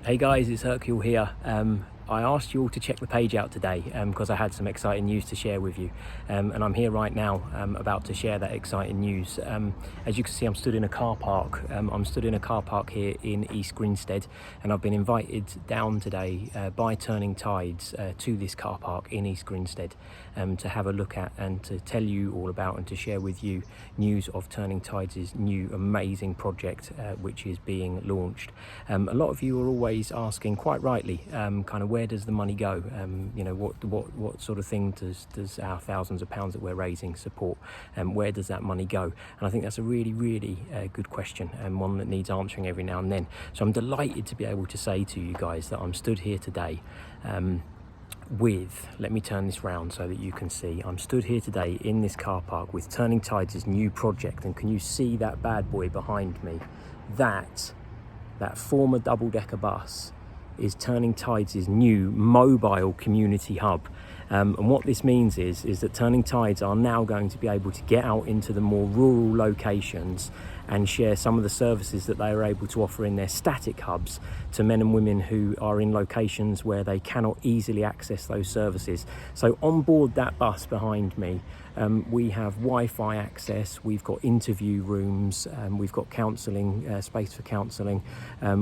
Hey guys, it's Hercule here. I asked you all to check the page out today because I had some exciting news to share with you, and I'm here right now about to share that exciting news. As you can see, I'm stood in a car park. I'm stood in a car park here in East Grinstead, and I've been invited down today by Turning Tides to this car park in East Grinstead to have a look at and to tell you all about and to share with you news of Turning Tides' new amazing project which is being launched. A lot of you are always asking, quite rightly, kind of where does the money go? You know, what sort of thing does our thousands of pounds that we're raising support? Where does that money go? And I think that's a really good question, and one that needs answering every now and then. So I'm delighted to be able to say to you guys that I'm stood here today let me turn this round so that you can see. I'm stood here today in this car park with Turning Tides' new project, and can you see that bad boy behind me? That former double-decker bus is Turning Tides' new mobile community hub. And what this means is that Turning Tides are now going to be able to get out into the more rural locations and share some of the services that they are able to offer in their static hubs to men and women who are in locations where they cannot easily access those services. So on board that bus behind me, we have Wi-Fi access, we've got interview rooms, we've got counselling, space for counselling,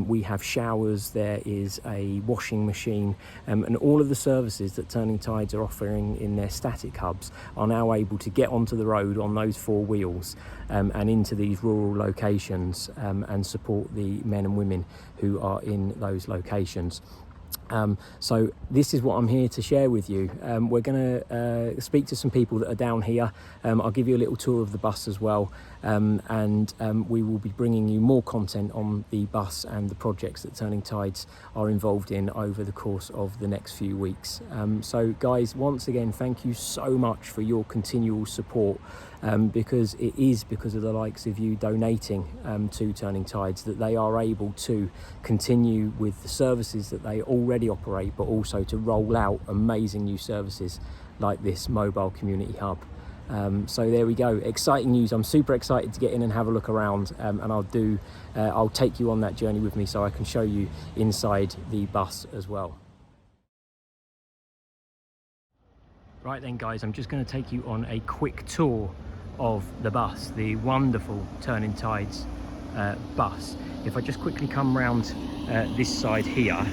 we have showers, there is a washing machine, and all of the services that Turning Tides are offering in their static hubs are now able to get onto the road on those four wheels and into these rural locations and support the men and women who are in those locations. So this is what I'm here to share with you. We're going to speak to some people that are down here. I'll give you a little tour of the bus as well, and we will be bringing you more content on the bus and the projects that Turning Tides are involved in over the course of the next few weeks. So guys, once again, thank you so much for your continual support, because it is because of the likes of you donating to Turning Tides that they are able to continue with the services that they already operate, but also to roll out amazing new services like this mobile community hub. So there we go, exciting news. I'm super excited to get in and have a look around, and I'll take you on that journey with me so I can show you inside the bus as well. Right then guys, I'm just going to take you on a quick tour of the bus, the wonderful Turning Tides bus. If I just quickly come round this side here,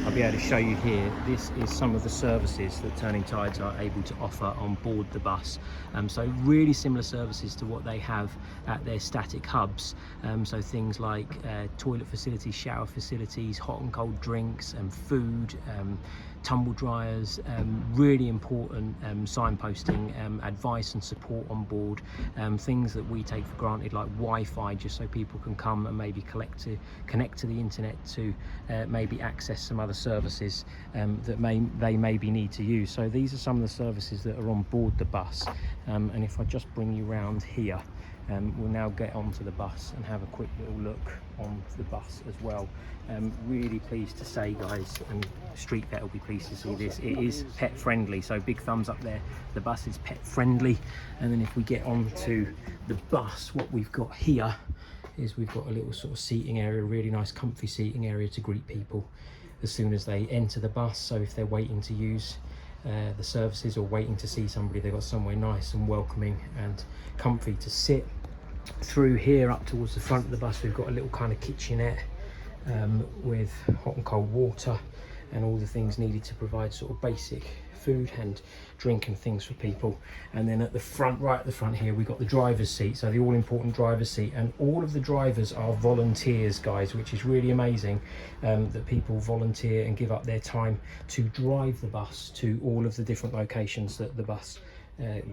I'll be able to show you here. This is some of the services that Turning Tides are able to offer on board the bus. So really similar services to what they have at their static hubs. So things like toilet facilities, shower facilities, hot and cold drinks and food, tumble dryers, really important signposting, advice and support on board, things that we take for granted like Wi-Fi, just so people can come and maybe connect to the internet to maybe access some other services that they maybe need to use. So these are some of the services that are on board the bus, and if I just bring you round here, we'll now get onto the bus and have a quick little look on the bus as well. Really pleased to say, guys, and Street Vet will be pleased to see this, it is pet friendly, so big thumbs up there. The bus is pet friendly. And then if we get onto the bus, what we've got here is we've got a little sort of seating area, really nice comfy seating area to greet people as soon as they enter the bus. So if they're waiting to use the services or waiting to see somebody, they've got somewhere nice and welcoming and comfy to sit. Through here up towards the front of the bus, we've got a little kind of kitchenette with hot and cold water and all the things needed to provide sort of basic food and drink and things for people. And then at the front, right at the front here, we've got the driver's seat, so the all important driver's seat, and all of the drivers are volunteers, guys, which is really amazing, that people volunteer and give up their time to drive the bus to all of the different locations that the bus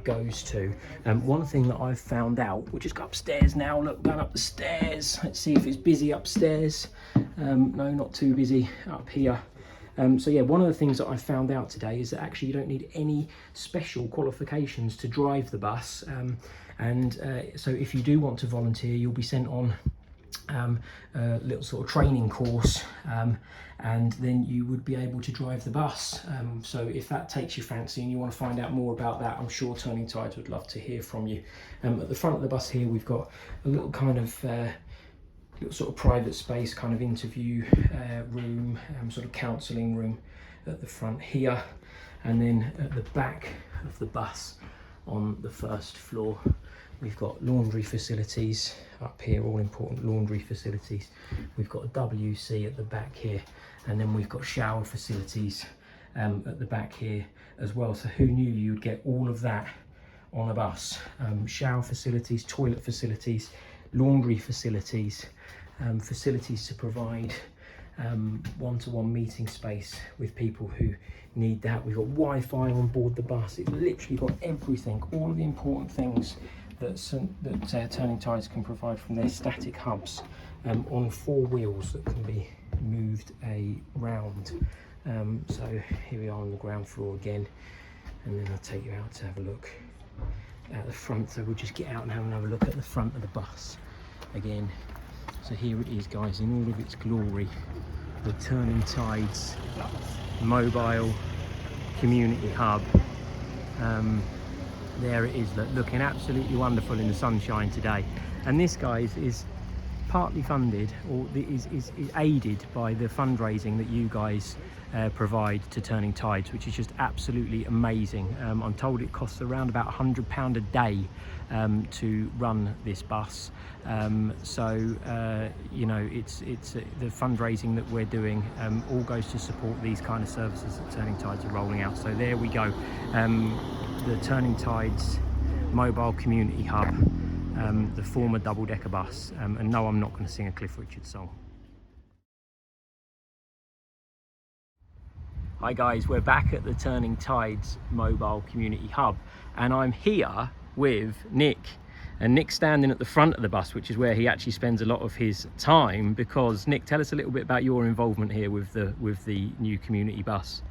goes to. One thing that I've found out, we'll just go upstairs now. Look, going up the stairs, let's see if it's busy upstairs. No, not too busy up here. So yeah, one of the things that I found out today is that actually you don't need any special qualifications to drive the bus, so if you do want to volunteer, you'll be sent on a little sort of training course, and then you would be able to drive the bus. So if that takes your fancy and you want to find out more about that, I'm sure Turning Tides would love to hear from you. At the front of the bus here, we've got a little kind of little sort of private space, kind of interview room, sort of counselling room at the front here. And then at the back of the bus on the first floor, we've got laundry facilities up here, all important laundry facilities. We've got a WC at the back here, and then we've got shower facilities at the back here as well. So who knew you'd get all of that on a bus? Shower facilities, toilet facilities, laundry facilities, facilities to provide one-to-one meeting space with people who need that. We've got Wi-Fi on board the bus. It's literally got everything, all of the important things that Turning Tides can provide from their static hubs on 4 wheels that can be moved around. So here we are on the ground floor again, and then I'll take you out to have a look at the front. So we'll just get out and have another look at the front of the bus again. So here it is, guys, in all of its glory, the Turning Tides mobile community hub. There it is, looking absolutely wonderful in the sunshine today. And this, guys, is partly funded, or is aided by the fundraising that you guys provide to Turning Tides, which is just absolutely amazing. I'm told it costs around about £100 a day to run this bus. So you know, it's the fundraising that we're doing all goes to support these kind of services that Turning Tides are rolling out. So there we go, the Turning Tides mobile community hub, the former double-decker bus. And no, I'm not going to sing a Cliff Richard song. Hi guys, we're back at the Turning Tides mobile community hub, and I'm here with Nick. And Nick's standing at the front of the bus, which is where he actually spends a lot of his time. Because Nick, tell us a little bit about your involvement here with the new community bus.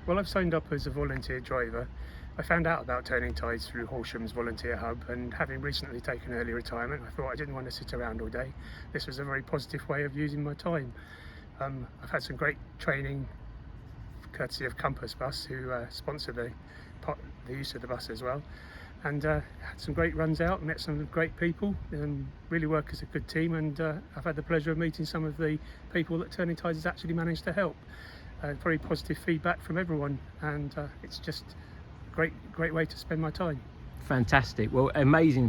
Well, I've signed up as a volunteer driver. I found out about Turning Tides through Horsham's volunteer hub, and having recently taken early retirement, I thought I didn't want to sit around all day. This was a very positive way of using my time. I've had some great training courtesy of Compass Bus, who sponsor the use of the bus as well, and had some great runs out, met some great people, and really work as a good team. And I've had the pleasure of meeting some of the people that Turning Tides has actually managed to help. Very positive feedback from everyone, and it's just a great way to spend my time. Fantastic. Well, amazing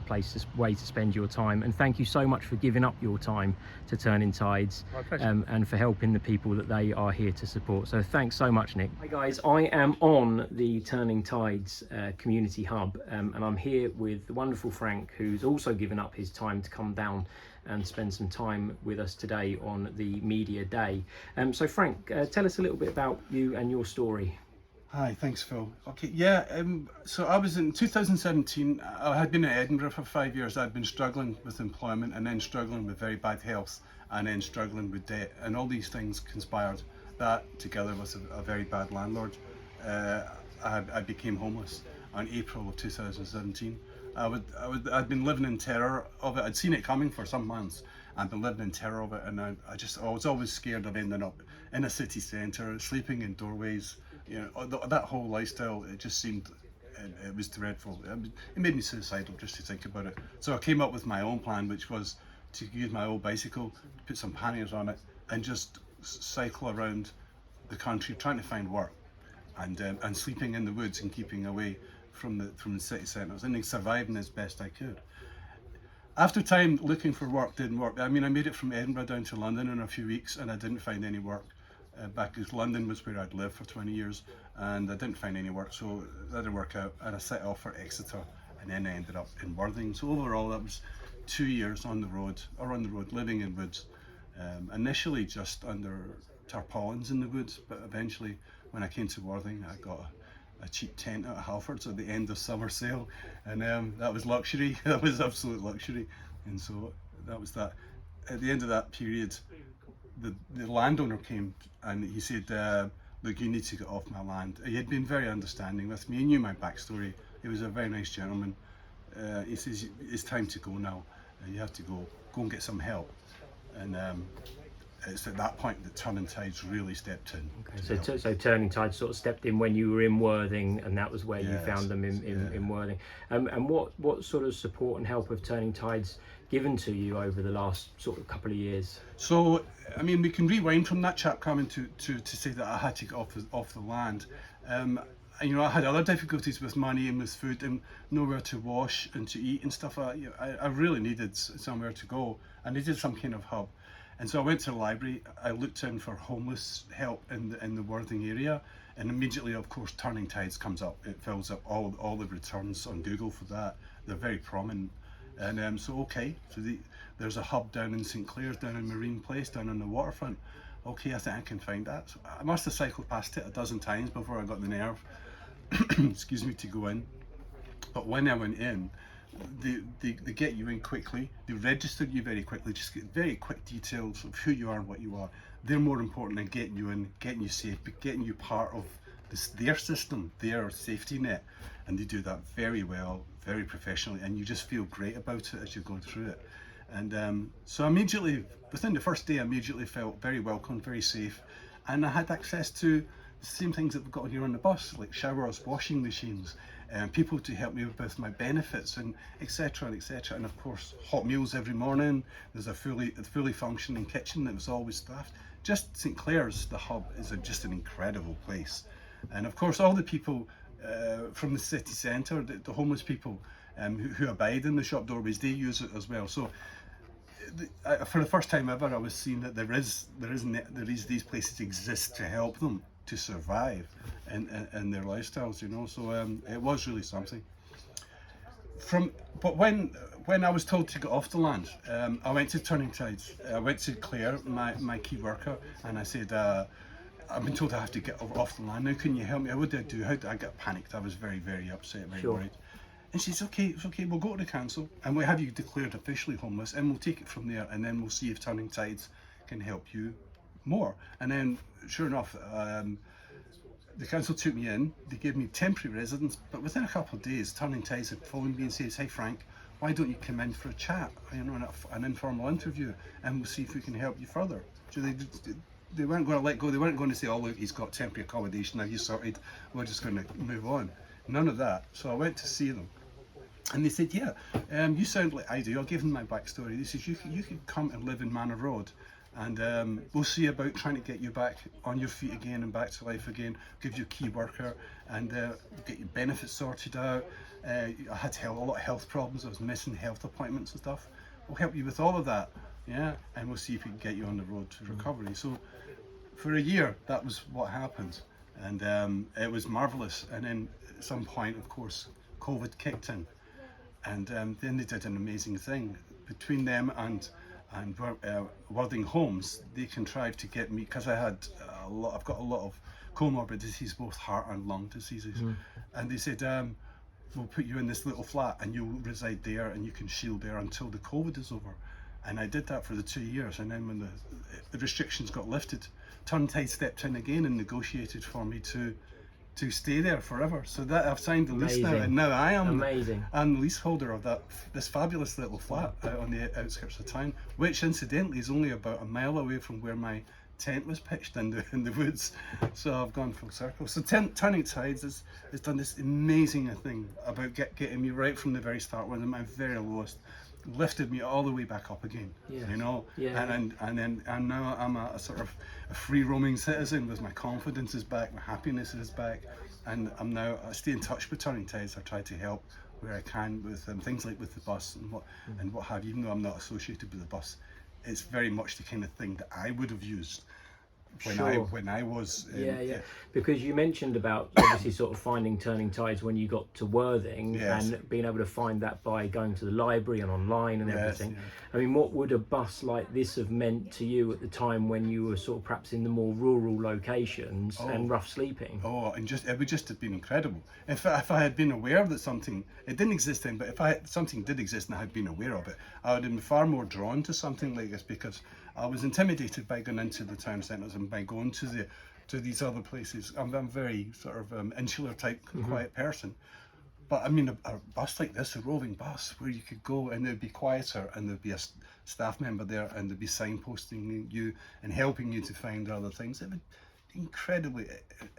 way to spend your time, and thank you so much for giving up your time to Turning Tides. My pleasure. And for helping the people that they are here to support. So thanks so much, Nick. Hi guys, I am on the Turning Tides community hub, and I'm here with the wonderful Frank, who's also given up his time to come down and spend some time with us today on the media day. So Frank, tell us a little bit about you and your story. Hi, thanks Phil. Okay, yeah, so I was in 2017, I had been in Edinburgh for 5 years. I'd been struggling with employment, and then struggling with very bad health, and then struggling with debt, and all these things conspired. That together with a very bad landlord, I became homeless in April of 2017. I'd been living in terror of it. I'd seen it coming for some months. I'd been living in terror of it, and I was always scared of ending up in a city centre, sleeping in doorways. You know, that whole lifestyle, it just seemed, it was dreadful. It made me suicidal just to think about it. So I came up with my own plan, which was to use my old bicycle, put some panniers on it, and just cycle around the country trying to find work, and sleeping in the woods and keeping away from the city centres, and then surviving as best I could. After time, looking for work didn't work. I mean, I made it from Edinburgh down to London in a few weeks, and I didn't find any work. Back because London was where I'd lived for 20 years, and I didn't find any work, so that didn't work out, and I set off for Exeter, and then I ended up in Worthing. So overall that was 2 years on the road, living in woods, initially just under tarpaulins in the woods, but eventually when I came to Worthing I got a cheap tent at Halfords at the end of summer sale, and that was luxury. That was absolute luxury. And so that was that. At the end of that period, the landowner came and he said, look, you need to get off my land. He had been very understanding with me. He knew my backstory. He was a very nice gentleman. He says, it's time to go now. You have to go and get some help. And it's at that point that Turning Tides really stepped in. Okay. So Turning Tide sort of stepped in when you were in Worthing, and that was where you Yes, found them in Worthing. And what sort of support and help have Turning Tides given to you over the last sort of couple of years? So, I mean, we can rewind from that chap coming to say that I had to get off the land. And, you know, I had other difficulties with money and with food and nowhere to wash and to eat and stuff. I really needed somewhere to go. I needed some kind of hub. And so I went to the library. I looked in for homeless help in the Worthing area, and immediately, of course, Turning Tides comes up. It fills up all the returns on Google for that. They're very prominent. And so there's a hub down in St Clair's, down in Marine Place, down on the waterfront. Okay, I think I can find that. So I must have cycled past it a dozen times before I got the nerve, excuse me, to go in. But when I went in, they get you in quickly. They register you very quickly. Just get very quick details of who you are and what you are. They're more important than getting you in, getting you safe, but getting you part of their system, their safety net. And they do that very well, very professionally, and you just feel great about it as you're going through it. And so immediately, within the first day, I immediately felt very welcome, very safe, and I had access to the same things that we've got here on the bus, like showers, washing machines, people to help me with my benefits, and etc. and etc. And of course, hot meals every morning. There's a fully functioning kitchen that was always staffed. Just St Clair's, the hub, is just an incredible place. And of course, all the people from the city centre, the homeless people who abide in the shop doorways, they use it as well. So for the first time ever, I was seeing that there is these places exist to help them to survive in their lifestyles, you know. So it was really something. But when I was told to get off the land, I went to Turning Tides. I went to Claire, my key worker, and I said, I've been told I have to get off the land now. Can you help me? What do I do? How do I get panicked? I was very, very upset, very worried. And she said, okay, it's okay, we'll go to the council and we'll have you declared officially homeless, and we'll take it from there, and then we'll see if Turning Tides can help you more. And then, sure enough, the council took me in. They gave me temporary residence, but within a couple of days, Turning Tides had phoned me and says, hey Frank, why don't you come in for a chat, you know, an informal interview, and we'll see if we can help you further. So they weren't going to let go. They weren't going to say, oh look, he's got temporary accommodation, now he's sorted, we're just going to move on. None of that. So I went to see them, and they said, yeah, you sound like I do. I gave them my backstory. They said, you could come and live in Manor Road, and we'll see about trying to get you back on your feet again and back to life again, give you a key worker, and get your benefits sorted out. I had a lot of health problems. I was missing health appointments and stuff. We'll help you with all of that, yeah, and we'll see if we can get you on the road to recovery. So for a year, that was what happened, and it was marvellous. And then at some point, of course, COVID kicked in, and then they did an amazing thing. Between them and Worthing Homes, they contrived to get me, because I've got a lot of comorbidities, both heart and lung diseases, and they said, we'll put you in this little flat and you'll reside there and you can shield there until the COVID is over. And I did that for the 2 years, and then when the restrictions got lifted, Turning Tides stepped in again and negotiated for me to stay there forever. So that I've signed the lease now, and now I'm the leaseholder of this fabulous little flat out on the outskirts of town, which incidentally is only about a mile away from where my tent was pitched in the woods. So I've gone full circle. So Turning Tides has done this amazing thing about getting me right from the very start, when I'm at my very lowest, lifted me all the way back up again, you know, and now I'm a sort of a free roaming citizen, with my confidence is back, my happiness is back, and I stay in touch with Turning Tides. I try to help where I can with things like with the bus and what have you. Even though I'm not associated with the bus, it's very much the kind of thing that I would have used when I was because you mentioned about obviously sort of finding Turning Tides when you got to Worthing, and being able to find that by going to the library and online and everything. I mean, what would a bus like this have meant to you at the time when you were sort of perhaps in the more rural locations and rough sleeping? And it would just have been incredible if I had been aware that something, it didn't exist then, but if something did exist and I had been aware of it, I would have been far more drawn to something like this, because I was intimidated by going into the town centres and by going to these other places. I'm very sort of insular type, quiet person. But I mean, a bus like this, a roving bus, where you could go and it'd be quieter and there'd be a staff member there and they'd be signposting you and helping you to find other things. It would be incredibly,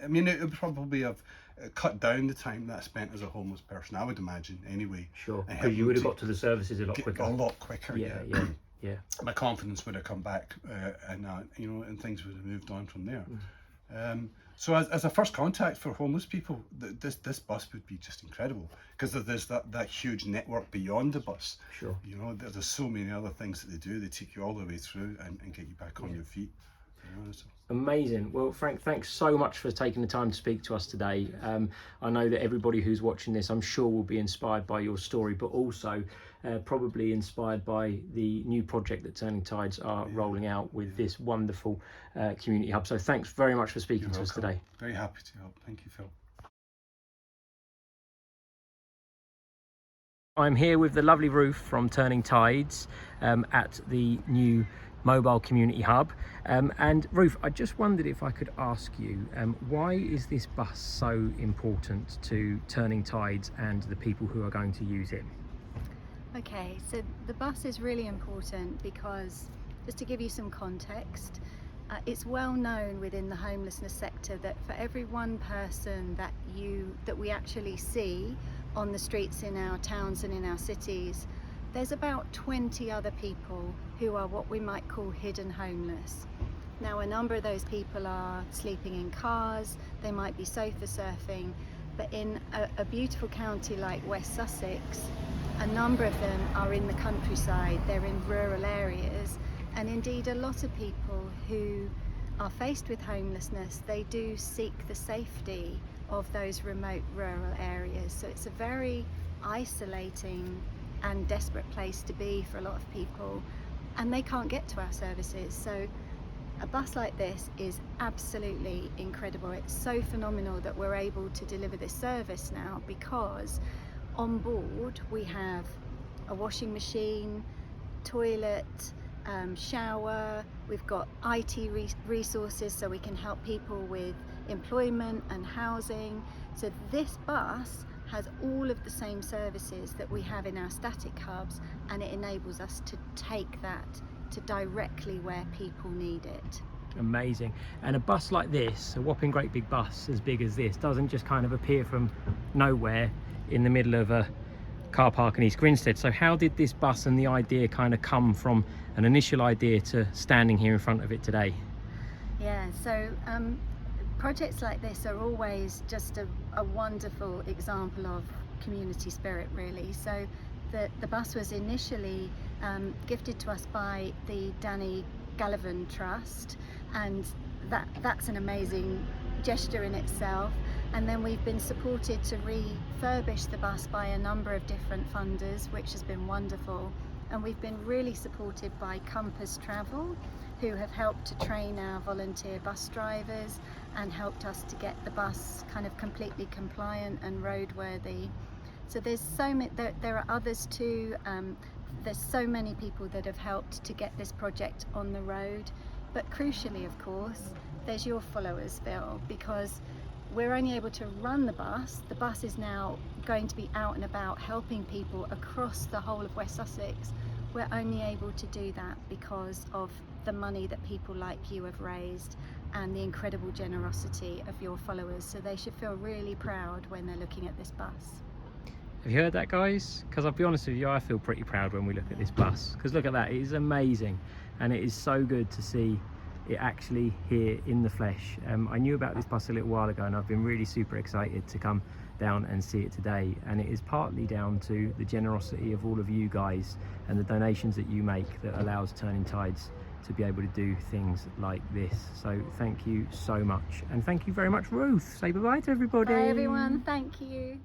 I mean, it would probably have cut down the time that I spent as a homeless person, I would imagine, anyway. Sure, And because you help would have them got to the services a lot to quicker. a lot quicker, Yeah. My confidence would have come back, and you know, and things would have moved on from there. So as a first contact for homeless people, this bus would be just incredible, because there's that huge network beyond the bus. Sure. You know, there's so many other things that they do. They take you all the way through and get you back on your feet. You know, so. Amazing. Well, Frank, thanks so much for taking the time to speak to us today. I know that everybody who's watching this, I'm sure, will be inspired by your story, but also probably inspired by the new project that Turning Tides are rolling out with this wonderful community hub. So thanks very much for speaking to us today. Very happy to help. Thank you, Phil. I'm here with the lovely Ruth from Turning Tides at the new mobile community hub, and Ruth, I just wondered if I could ask you, why is this bus so important to Turning Tides and the people who are going to use it? Okay, so the bus is really important because, just to give you some context, it's well known within the homelessness sector that for every one person that we actually see on the streets in our towns and in our cities, there's about 20 other people who are what we might call hidden homeless. Now, a number of those people are sleeping in cars, they might be sofa surfing, but in a beautiful county like West Sussex, a number of them are in the countryside, they're in rural areas, and indeed a lot of people who are faced with homelessness, they do seek the safety of those remote rural areas. So it's a very isolating and desperate place to be for a lot of people, and they can't get to our services. So a bus like this is absolutely incredible. It's so phenomenal that we're able to deliver this service now, because on board we have a washing machine, toilet, shower, we've got IT resources so we can help people with employment and housing. So this bus has all of the same services that we have in our static hubs, and it enables us to take that to directly where people need it. Amazing. And a bus like this, a whopping great big bus as big as this, doesn't just kind of appear from nowhere in the middle of a car park in East Grinstead. So how did this bus and the idea kind of come from an initial idea to standing here in front of it today? Yeah, so projects like this are always just a wonderful example of community spirit, really. So the bus was initially gifted to us by the Danny Gallivan Trust, and that's an amazing gesture in itself. And then we've been supported to refurbish the bus by a number of different funders, which has been wonderful. And we've been really supported by Compass Travel, who have helped to train our volunteer bus drivers and helped us to get the bus kind of completely compliant and roadworthy. So there's so many, there are others too. There's so many people that have helped to get this project on the road. But crucially, of course, there's your followers, Phil, because we're only able to run the bus. The bus is now going to be out and about helping people across the whole of West Sussex. We're only able to do that because of the money that people like you have raised and the incredible generosity of your followers. So they should feel really proud when they're looking at this bus. Have you heard that, guys? Because I'll be honest with you, I feel pretty proud when we look at this bus. Because look at that, it is amazing. And it is so good to see it actually here in the flesh. I knew about this bus a little while ago, and I've been really super excited to come down and see it today. And it is partly down to the generosity of all of you guys and the donations that you make that allows Turning Tides to be able to do things like this. So thank you so much. And thank you very much, Ruth. Say bye-bye to everybody. Bye everyone, thank you.